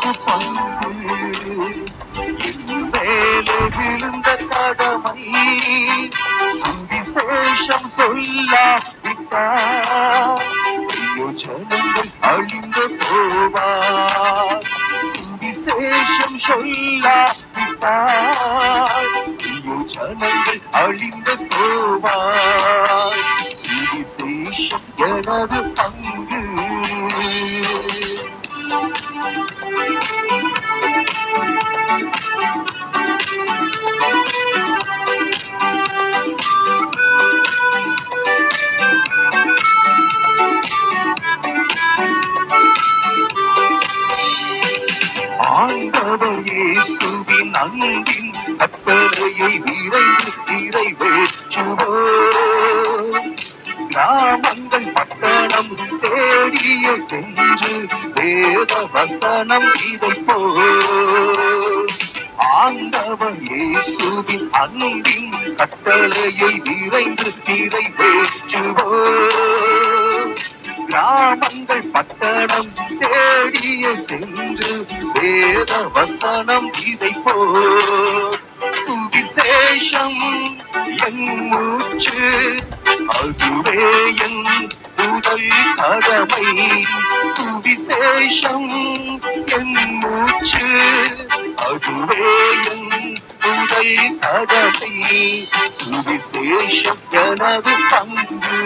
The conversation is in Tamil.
எனது பங்கு என் மேலே விழுந்த கடமை விசேஷம் சொல்லாவிட்டார் ஜனங்கள் அழிந்து போவார் விசேஷம் சொல்லாவிட்டார் ஜனங்கள் அழிந்து போவார் விசேஷம் எனது பங்கு ஆண்டவர் இயேசுவின் அன்பின் கட்டளையை விரைந்து நிறைவேற்றுவோம் கிராமங்கள் பட்டணம் தேடிய சென்று வேத வசனம் இதை போல் ஆண்டவர் இயேசுவின் அன்பின் கட்டளையை விரைந்து நிறைவேற்றுவோம் கிராமங்கள் பட்டணம் தேடிய சென்று வேத வசனம் இதை போல் விசேஷம் என் மூச்சு அதுவே என் முதல் கடமை விசேஷம் என் மூச்சு அதுவே என் முதல் கடமை விசேஷம் எனது பங்கு